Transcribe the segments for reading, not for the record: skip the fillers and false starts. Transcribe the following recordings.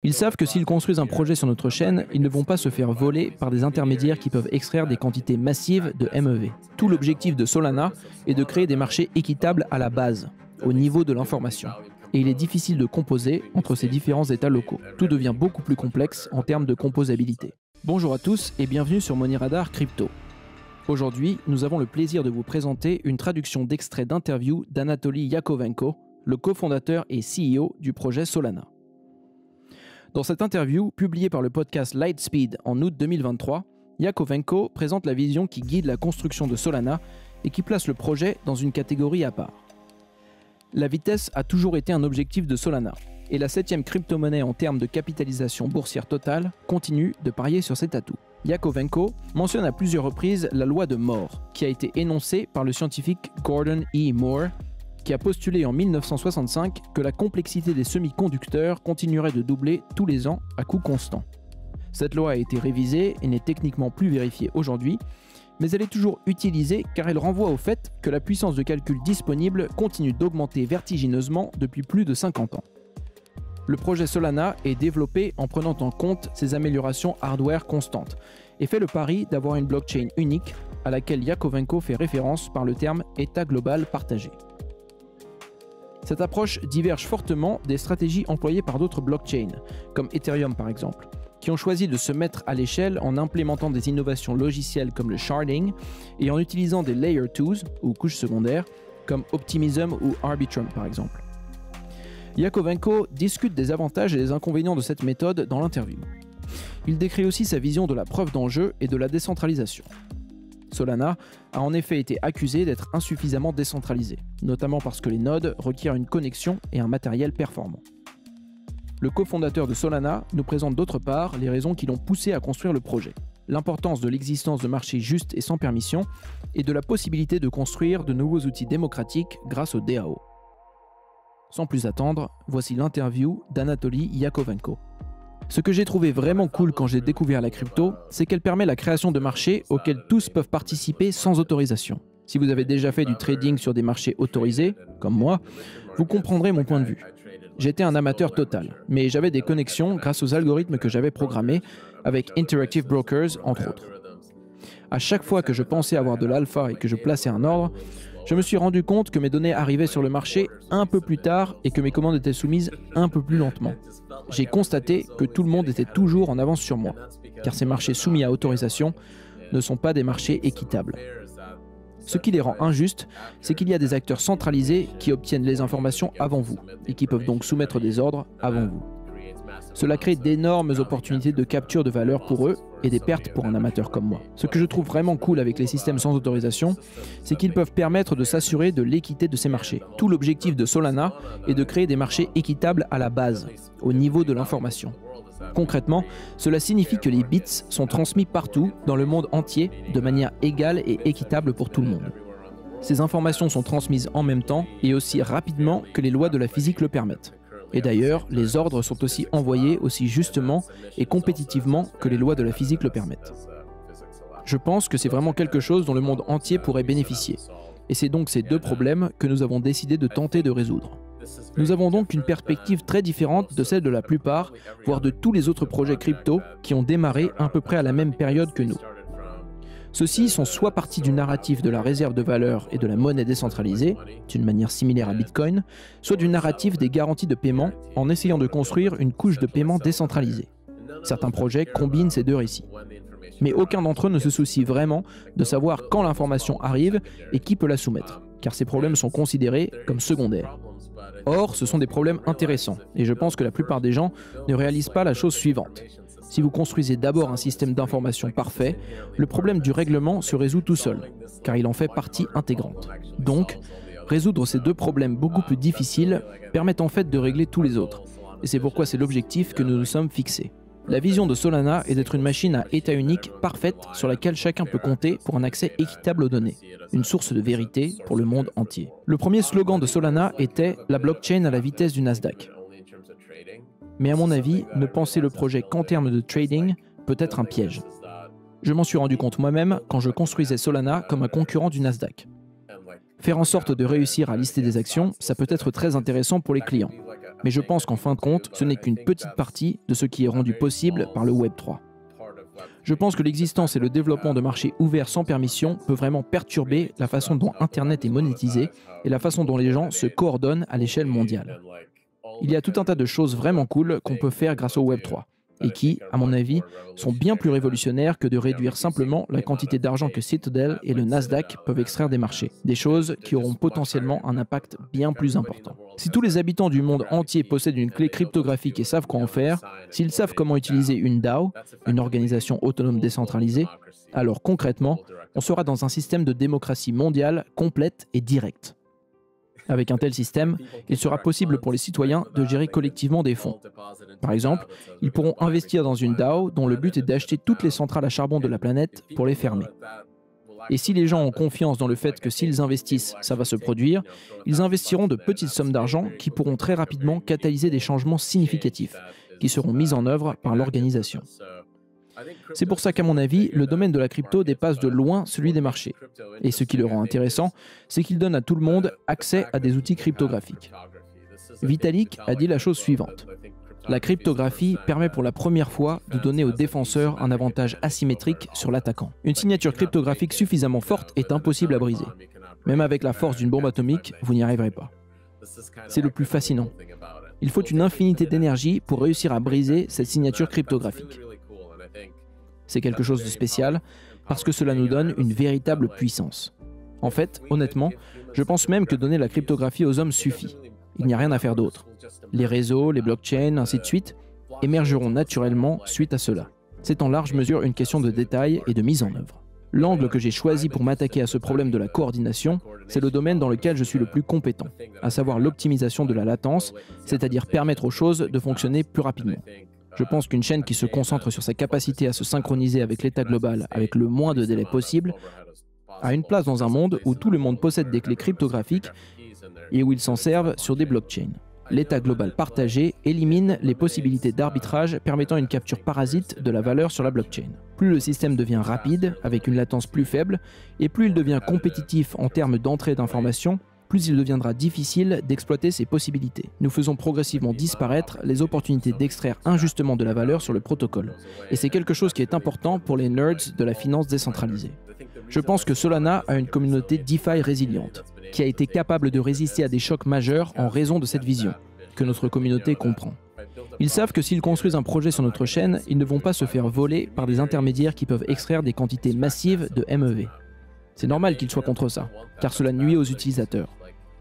Ils savent que s'ils construisent un projet sur notre chaîne, ils ne vont pas se faire voler par des intermédiaires qui peuvent extraire des quantités massives de MEV. Tout l'objectif de Solana est de créer des marchés équitables à la base, au niveau de l'information. Et il est difficile de composer entre ces différents états locaux. Tout devient beaucoup plus complexe en termes de composabilité. Bonjour à tous et bienvenue sur Money Radar Crypto. Aujourd'hui, nous avons le plaisir de vous présenter une traduction d'extrait d'interview d'Anatoly Yakovenko, le cofondateur et CEO du projet Solana. Dans cette interview, publiée par le podcast Lightspeed en août 2023, Yakovenko présente la vision qui guide la construction de Solana et qui place le projet dans une catégorie à part. La vitesse a toujours été un objectif de Solana, et la 7e crypto-monnaie en termes de capitalisation boursière totale continue de parier sur cet atout. Yakovenko mentionne à plusieurs reprises la loi de Moore, qui a été énoncée par le scientifique Gordon E. Moore, qui a postulé en 1965 que la complexité des semi-conducteurs continuerait de doubler tous les ans à coût constant. Cette loi a été révisée et n'est techniquement plus vérifiée aujourd'hui, mais elle est toujours utilisée car elle renvoie au fait que la puissance de calcul disponible continue d'augmenter vertigineusement depuis plus de 50 ans. Le projet Solana est développé en prenant en compte ces améliorations hardware constantes et fait le pari d'avoir une blockchain unique à laquelle Yakovenko fait référence par le terme état global partagé. Cette approche diverge fortement des stratégies employées par d'autres blockchains, comme Ethereum par exemple, qui ont choisi de se mettre à l'échelle en implémentant des innovations logicielles comme le sharding et en utilisant des layer 2s ou couches secondaires comme Optimism ou Arbitrum par exemple. Yakovenko discute des avantages et des inconvénients de cette méthode dans l'interview. Il décrit aussi sa vision de la preuve d'enjeu et de la décentralisation. Solana a en effet été accusé d'être insuffisamment décentralisé, notamment parce que les nodes requièrent une connexion et un matériel performant. Le cofondateur de Solana nous présente d'autre part les raisons qui l'ont poussé à construire le projet, l'importance de l'existence de marchés justes et sans permission, et de la possibilité de construire de nouveaux outils démocratiques grâce au DAO. Sans plus attendre, voici l'interview d'Anatoly Yakovenko. Ce que j'ai trouvé vraiment cool quand j'ai découvert la crypto, c'est qu'elle permet la création de marchés auxquels tous peuvent participer sans autorisation. Si vous avez déjà fait du trading sur des marchés autorisés, comme moi, vous comprendrez mon point de vue. J'étais un amateur total, mais j'avais des connexions grâce aux algorithmes que j'avais programmés avec Interactive Brokers, entre autres. À chaque fois que je pensais avoir de l'alpha et que je plaçais un ordre, je me suis rendu compte que mes données arrivaient sur le marché un peu plus tard et que mes commandes étaient soumises un peu plus lentement. J'ai constaté que tout le monde était toujours en avance sur moi, car ces marchés soumis à autorisation ne sont pas des marchés équitables. Ce qui les rend injustes, c'est qu'il y a des acteurs centralisés qui obtiennent les informations avant vous et qui peuvent donc soumettre des ordres avant vous. Cela crée d'énormes opportunités de capture de valeur pour eux et des pertes pour un amateur comme moi. Ce que je trouve vraiment cool avec les systèmes sans autorisation, c'est qu'ils peuvent permettre de s'assurer de l'équité de ces marchés. Tout l'objectif de Solana est de créer des marchés équitables à la base, au niveau de l'information. Concrètement, cela signifie que les bits sont transmis partout dans le monde entier de manière égale et équitable pour tout le monde. Ces informations sont transmises en même temps et aussi rapidement que les lois de la physique le permettent. Et d'ailleurs, les ordres sont aussi envoyés aussi justement et compétitivement que les lois de la physique le permettent. Je pense que c'est vraiment quelque chose dont le monde entier pourrait bénéficier. Et c'est donc ces deux problèmes que nous avons décidé de tenter de résoudre. Nous avons donc une perspective très différente de celle de la plupart, voire de tous les autres projets crypto qui ont démarré à peu près à la même période que nous. Ceux-ci sont soit partis du narratif de la réserve de valeur et de la monnaie décentralisée, d'une manière similaire à Bitcoin, soit du narratif des garanties de paiement en essayant de construire une couche de paiement décentralisée. Certains projets combinent ces deux récits. Mais aucun d'entre eux ne se soucie vraiment de savoir quand l'information arrive et qui peut la soumettre, car ces problèmes sont considérés comme secondaires. Or, ce sont des problèmes intéressants, et je pense que la plupart des gens ne réalisent pas la chose suivante. Si vous construisez d'abord un système d'information parfait, le problème du règlement se résout tout seul, car il en fait partie intégrante. Donc, résoudre ces deux problèmes beaucoup plus difficiles permet en fait de régler tous les autres, et c'est pourquoi c'est l'objectif que nous nous sommes fixés. La vision de Solana est d'être une machine à état unique parfaite sur laquelle chacun peut compter pour un accès équitable aux données, une source de vérité pour le monde entier. Le premier slogan de Solana était « La blockchain à la vitesse du Nasdaq ». Mais à mon avis, ne penser le projet qu'en termes de trading peut être un piège. Je m'en suis rendu compte moi-même quand je construisais Solana comme un concurrent du Nasdaq. Faire en sorte de réussir à lister des actions, ça peut être très intéressant pour les clients. Mais je pense qu'en fin de compte, ce n'est qu'une petite partie de ce qui est rendu possible par le Web 3. Je pense que l'existence et le développement de marchés ouverts sans permission peut vraiment perturber la façon dont Internet est monétisé et la façon dont les gens se coordonnent à l'échelle mondiale. Il y a tout un tas de choses vraiment cool qu'on peut faire grâce au Web 3 et qui, à mon avis, sont bien plus révolutionnaires que de réduire simplement la quantité d'argent que Citadel et le Nasdaq peuvent extraire des marchés. Des choses qui auront potentiellement un impact bien plus important. Si tous les habitants du monde entier possèdent une clé cryptographique et savent quoi en faire, s'ils savent comment utiliser une DAO, une organisation autonome décentralisée, alors concrètement, on sera dans un système de démocratie mondiale complète et directe. Avec un tel système, il sera possible pour les citoyens de gérer collectivement des fonds. Par exemple, ils pourront investir dans une DAO dont le but est d'acheter toutes les centrales à charbon de la planète pour les fermer. Et si les gens ont confiance dans le fait que s'ils investissent, ça va se produire, ils investiront de petites sommes d'argent qui pourront très rapidement catalyser des changements significatifs qui seront mis en œuvre par l'organisation. C'est pour ça qu'à mon avis, le domaine de la crypto dépasse de loin celui des marchés. Et ce qui le rend intéressant, c'est qu'il donne à tout le monde accès à des outils cryptographiques. Vitalik a dit la chose suivante. La cryptographie permet pour la première fois de donner au défenseur un avantage asymétrique sur l'attaquant. Une signature cryptographique suffisamment forte est impossible à briser. Même avec la force d'une bombe atomique, vous n'y arriverez pas. C'est le plus fascinant. Il faut une infinité d'énergie pour réussir à briser cette signature cryptographique. C'est quelque chose de spécial parce que cela nous donne une véritable puissance. En fait, honnêtement, je pense même que donner la cryptographie aux hommes suffit. Il n'y a rien à faire d'autre. Les réseaux, les blockchains, ainsi de suite, émergeront naturellement suite à cela. C'est en large mesure une question de détail et de mise en œuvre. L'angle que j'ai choisi pour m'attaquer à ce problème de la coordination, c'est le domaine dans lequel je suis le plus compétent, à savoir l'optimisation de la latence, c'est-à-dire permettre aux choses de fonctionner plus rapidement. Je pense qu'une chaîne qui se concentre sur sa capacité à se synchroniser avec l'état global avec le moins de délai possible a une place dans un monde où tout le monde possède des clés cryptographiques et où ils s'en servent sur des blockchains. L'état global partagé élimine les possibilités d'arbitrage permettant une capture parasite de la valeur sur la blockchain. Plus le système devient rapide, avec une latence plus faible, et plus il devient compétitif en termes d'entrée d'informations, plus il deviendra difficile d'exploiter ces possibilités. Nous faisons progressivement disparaître les opportunités d'extraire injustement de la valeur sur le protocole. Et c'est quelque chose qui est important pour les nerds de la finance décentralisée. Je pense que Solana a une communauté DeFi résiliente, qui a été capable de résister à des chocs majeurs en raison de cette vision, que notre communauté comprend. Ils savent que s'ils construisent un projet sur notre chaîne, ils ne vont pas se faire voler par des intermédiaires qui peuvent extraire des quantités massives de MEV. C'est normal qu'ils soient contre ça, car cela nuit aux utilisateurs.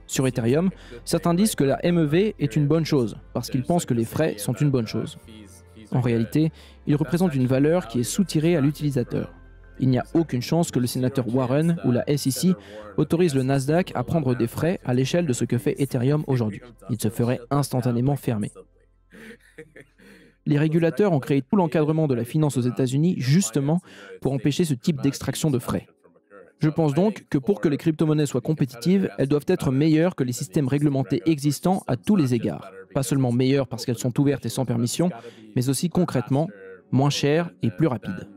Sur Ethereum, certains disent que la MEV est une bonne chose, parce qu'ils pensent que les frais sont une bonne chose. En réalité, ils représentent une valeur qui est soutirée à l'utilisateur. Il n'y a aucune chance que le sénateur Warren ou la SEC autorisent le Nasdaq à prendre des frais à l'échelle de ce que fait Ethereum aujourd'hui. Il se ferait instantanément fermer. Les régulateurs ont créé tout l'encadrement de la finance aux États-Unis justement pour empêcher ce type d'extraction de frais. Je pense donc que pour que les crypto-monnaies soient compétitives, elles doivent être meilleures que les systèmes réglementés existants à tous les égards. Pas seulement meilleures parce qu'elles sont ouvertes et sans permission, mais aussi concrètement, moins chères et plus rapides.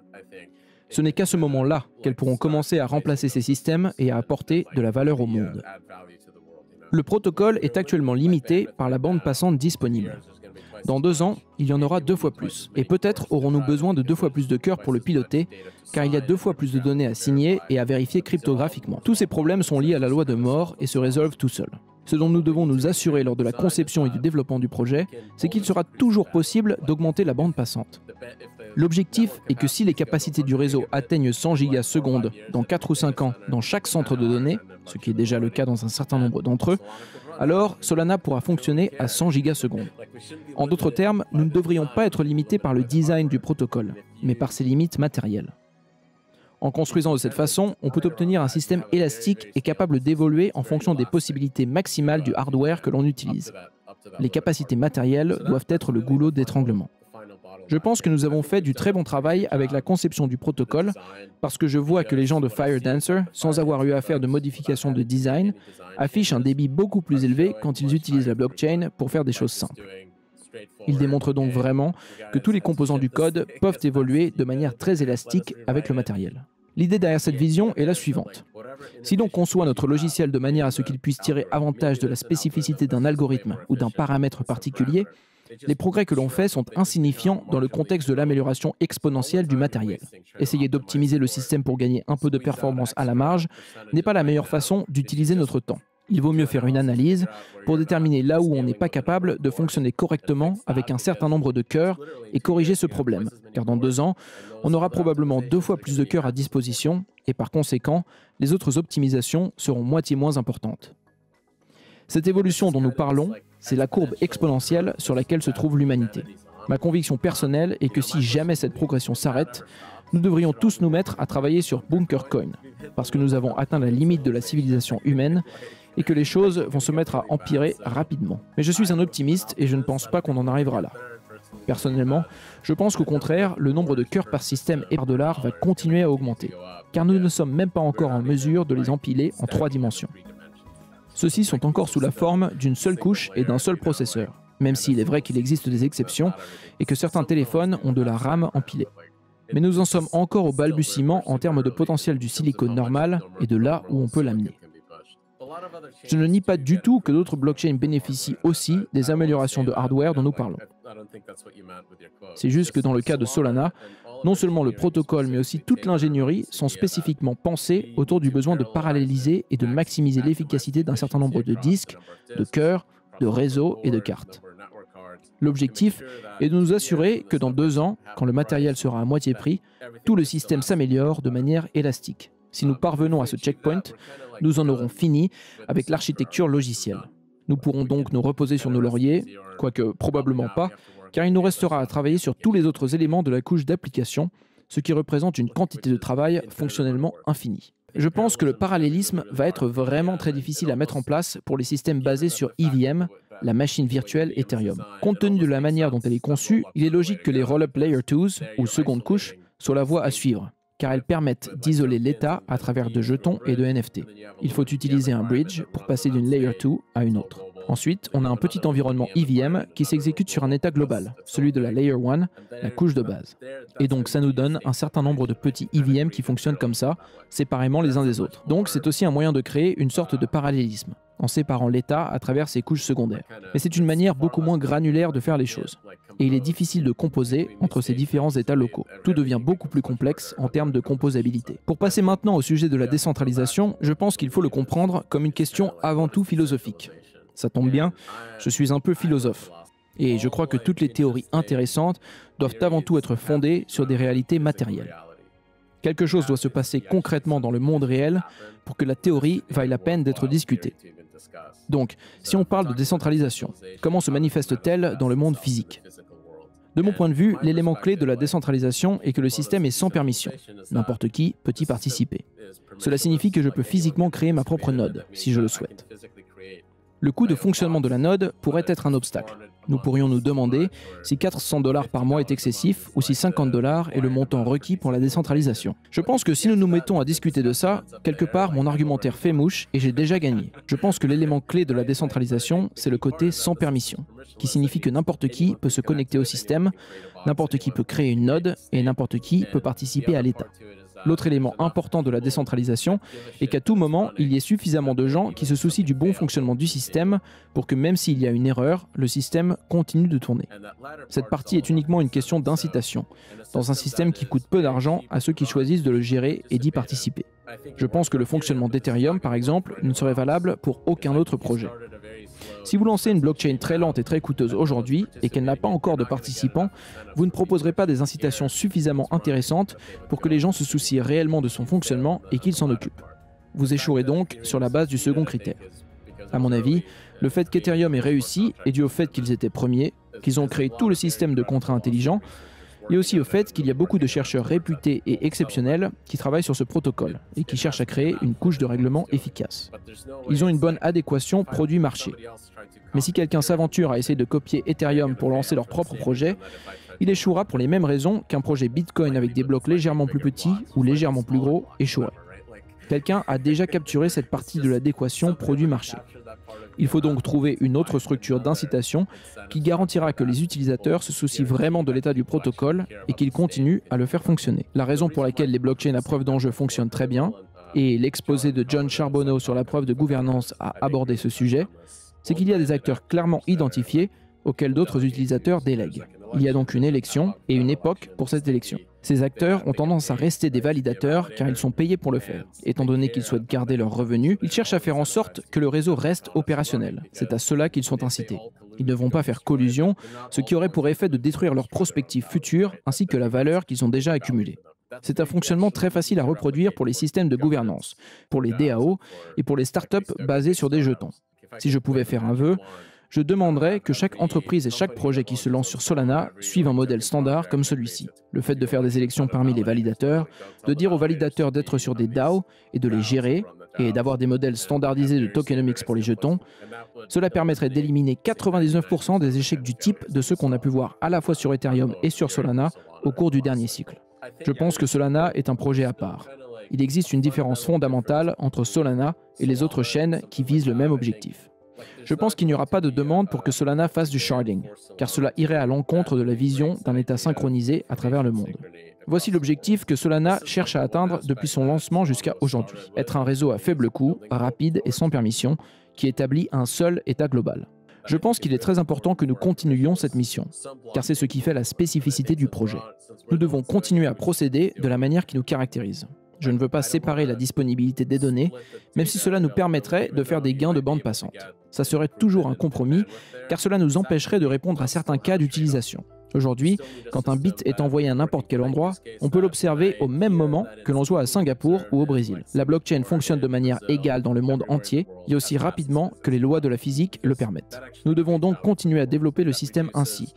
Ce n'est qu'à ce moment-là qu'elles pourront commencer à remplacer ces systèmes et à apporter de la valeur au monde. Le protocole est actuellement limité par la bande passante disponible. Dans 2 ans, il y en aura 2 fois plus. Et peut-être aurons-nous besoin de 2 fois plus de cœurs pour le piloter, car il y a 2 fois plus de données à signer et à vérifier cryptographiquement. Tous ces problèmes sont liés à la loi de Moore et se résolvent tout seuls. Ce dont nous devons nous assurer lors de la conception et du développement du projet, c'est qu'il sera toujours possible d'augmenter la bande passante. L'objectif est que si les capacités du réseau atteignent 100 gigasecondes dans 4 ou 5 ans dans chaque centre de données, ce qui est déjà le cas dans un certain nombre d'entre eux, alors Solana pourra fonctionner à 100 gigasecondes. En d'autres termes, nous ne devrions pas être limités par le design du protocole, mais par ses limites matérielles. En construisant de cette façon, on peut obtenir un système élastique et capable d'évoluer en fonction des possibilités maximales du hardware que l'on utilise. Les capacités matérielles doivent être le goulot d'étranglement. Je pense que nous avons fait du très bon travail avec la conception du protocole parce que je vois que les gens de FireDancer, sans avoir eu à faire de modifications de design, affichent un débit beaucoup plus élevé quand ils utilisent la blockchain pour faire des choses simples. Ils démontrent donc vraiment que tous les composants du code peuvent évoluer de manière très élastique avec le matériel. L'idée derrière cette vision est la suivante. Si l'on conçoit notre logiciel de manière à ce qu'il puisse tirer avantage de la spécificité d'un algorithme ou d'un paramètre particulier, les progrès que l'on fait sont insignifiants dans le contexte de l'amélioration exponentielle du matériel. Essayer d'optimiser le système pour gagner un peu de performance à la marge n'est pas la meilleure façon d'utiliser notre temps. Il vaut mieux faire une analyse pour déterminer là où on n'est pas capable de fonctionner correctement avec un certain nombre de cœurs et corriger ce problème. Car dans 2 ans, on aura probablement 2 fois plus de cœurs à disposition et par conséquent, les autres optimisations seront moitié moins importantes. Cette évolution dont nous parlons, c'est la courbe exponentielle sur laquelle se trouve l'humanité. Ma conviction personnelle est que si jamais cette progression s'arrête, nous devrions tous nous mettre à travailler sur Bunker Coin, parce que nous avons atteint la limite de la civilisation humaine et que les choses vont se mettre à empirer rapidement. Mais je suis un optimiste et je ne pense pas qu'on en arrivera là. Personnellement, je pense qu'au contraire, le nombre de cœurs par système et par dollar va continuer à augmenter, car nous ne sommes même pas encore en mesure de les empiler en 3 dimensions. Ceux-ci sont encore sous la forme d'une seule couche et d'un seul processeur, même s'il est vrai qu'il existe des exceptions et que certains téléphones ont de la RAM empilée. Mais nous en sommes encore au balbutiement en termes de potentiel du silicone normal et de là où on peut l'amener. Je ne nie pas du tout que d'autres blockchains bénéficient aussi des améliorations de hardware dont nous parlons. C'est juste que dans le cas de Solana, non seulement le protocole mais aussi toute l'ingénierie sont spécifiquement pensés autour du besoin de paralléliser et de maximiser l'efficacité d'un certain nombre de disques, de cœurs, de réseaux et de cartes. L'objectif est de nous assurer que dans 2 ans, quand le matériel sera à moitié prix, tout le système s'améliore de manière élastique. Si nous parvenons à ce checkpoint, nous en aurons fini avec l'architecture logicielle. Nous pourrons donc nous reposer sur nos lauriers, quoique probablement pas, car il nous restera à travailler sur tous les autres éléments de la couche d'application, ce qui représente une quantité de travail fonctionnellement infinie. Je pense que le parallélisme va être vraiment très difficile à mettre en place pour les systèmes basés sur EVM, la machine virtuelle Ethereum. Compte tenu de la manière dont elle est conçue, il est logique que les Rollup Layer 2s, ou seconde couche, soient la voie à suivre, car elles permettent d'isoler l'état à travers de jetons et de NFT. Il faut utiliser un bridge pour passer d'une Layer 2 à une autre. Ensuite, on a un petit environnement EVM qui s'exécute sur un état global, celui de la Layer 1, la couche de base. Et donc ça nous donne un certain nombre de petits EVM qui fonctionnent comme ça, séparément les uns des autres. Donc c'est aussi un moyen de créer une sorte de parallélisme, en séparant l'état à travers ses couches secondaires. Mais c'est une manière beaucoup moins granulaire de faire les choses. Et il est difficile de composer entre ces différents états locaux. Tout devient beaucoup plus complexe en termes de composabilité. Pour passer maintenant au sujet de la décentralisation, je pense qu'il faut le comprendre comme une question avant tout philosophique. Ça tombe bien, je suis un peu philosophe. Et je crois que toutes les théories intéressantes doivent avant tout être fondées sur des réalités matérielles. Quelque chose doit se passer concrètement dans le monde réel pour que la théorie vaille la peine d'être discutée. Donc, si on parle de décentralisation, comment se manifeste-t-elle dans le monde physique ? De mon point de vue, l'élément clé de la décentralisation est que le système est sans permission. N'importe qui peut y participer. Cela signifie que je peux physiquement créer ma propre node, si je le souhaite. Le coût de fonctionnement de la node pourrait être un obstacle. Nous pourrions nous demander si $400 par mois est excessif ou si $50 est le montant requis pour la décentralisation. Je pense que si nous nous mettons à discuter de ça, quelque part mon argumentaire fait mouche et j'ai déjà gagné. Je pense que l'élément clé de la décentralisation, c'est le côté sans permission, qui signifie que n'importe qui peut se connecter au système, n'importe qui peut créer une node et n'importe qui peut participer à l'état. L'autre élément important de la décentralisation est qu'à tout moment, il y ait suffisamment de gens qui se soucient du bon fonctionnement du système pour que même s'il y a une erreur, le système continue de tourner. Cette partie est uniquement une question d'incitation, dans un système qui coûte peu d'argent à ceux qui choisissent de le gérer et d'y participer. Je pense que le fonctionnement d'Ethereum, par exemple, ne serait valable pour aucun autre projet. Si vous lancez une blockchain très lente et très coûteuse aujourd'hui et qu'elle n'a pas encore de participants, vous ne proposerez pas des incitations suffisamment intéressantes pour que les gens se soucient réellement de son fonctionnement et qu'ils s'en occupent. Vous échouerez donc sur la base du second critère. À mon avis, le fait qu'Ethereum ait réussi est dû au fait qu'ils étaient premiers, qu'ils ont créé tout le système de contrats intelligents, et aussi au fait qu'il y a beaucoup de chercheurs réputés et exceptionnels qui travaillent sur ce protocole et qui cherchent à créer une couche de règlement efficace. Ils ont une bonne adéquation produit-marché. Mais si quelqu'un s'aventure à essayer de copier Ethereum pour lancer leur propre projet, il échouera pour les mêmes raisons qu'un projet Bitcoin avec des blocs légèrement plus petits ou légèrement plus gros échouerait. Quelqu'un a déjà capturé cette partie de l'adéquation produit-marché. Il faut donc trouver une autre structure d'incitation qui garantira que les utilisateurs se soucient vraiment de l'état du protocole et qu'ils continuent à le faire fonctionner. La raison pour laquelle les blockchains à preuve d'enjeu fonctionnent très bien, et l'exposé de John Charbonneau sur la preuve de gouvernance a abordé ce sujet, c'est qu'il y a des acteurs clairement identifiés auxquels d'autres utilisateurs délèguent. Il y a donc une élection et une époque pour cette élection. Ces acteurs ont tendance à rester des validateurs car ils sont payés pour le faire. Étant donné qu'ils souhaitent garder leurs revenus, ils cherchent à faire en sorte que le réseau reste opérationnel. C'est à cela qu'ils sont incités. Ils ne vont pas faire collusion, ce qui aurait pour effet de détruire leurs prospectives futures ainsi que la valeur qu'ils ont déjà accumulée. C'est un fonctionnement très facile à reproduire pour les systèmes de gouvernance, pour les DAO et pour les startups basées sur des jetons. Si je pouvais faire un vœu, je demanderais que chaque entreprise et chaque projet qui se lance sur Solana suive un modèle standard comme celui-ci. Le fait de faire des élections parmi les validateurs, de dire aux validateurs d'être sur des DAO et de les gérer, et d'avoir des modèles standardisés de tokenomics pour les jetons, cela permettrait d'éliminer 99% des échecs du type de ceux qu'on a pu voir à la fois sur Ethereum et sur Solana au cours du dernier cycle. Je pense que Solana est un projet à part. Il existe une différence fondamentale entre Solana et les autres chaînes qui visent le même objectif. Je pense qu'il n'y aura pas de demande pour que Solana fasse du sharding, car cela irait à l'encontre de la vision d'un État synchronisé à travers le monde. Voici l'objectif que Solana cherche à atteindre depuis son lancement jusqu'à aujourd'hui. Être un réseau à faible coût, rapide et sans permission, qui établit un seul État global. Je pense qu'il est très important que nous continuions cette mission, car c'est ce qui fait la spécificité du projet. Nous devons continuer à procéder de la manière qui nous caractérise. Je ne veux pas séparer la disponibilité des données, même si cela nous permettrait de faire des gains de bande passante. Ça serait toujours un compromis, car cela nous empêcherait de répondre à certains cas d'utilisation. Aujourd'hui, quand un bit est envoyé à n'importe quel endroit, on peut l'observer au même moment que l'on soit à Singapour ou au Brésil. La blockchain fonctionne de manière égale dans le monde entier et aussi rapidement que les lois de la physique le permettent. Nous devons donc continuer à développer le système ainsi,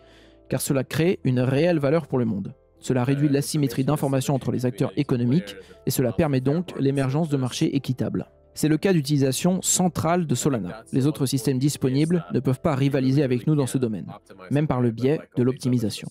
car cela crée une réelle valeur pour le monde. Cela réduit l'asymétrie d'information entre les acteurs économiques et cela permet donc l'émergence de marchés équitables. C'est le cas d'utilisation centrale de Solana. Les autres systèmes disponibles ne peuvent pas rivaliser avec nous dans ce domaine, même par le biais de l'optimisation.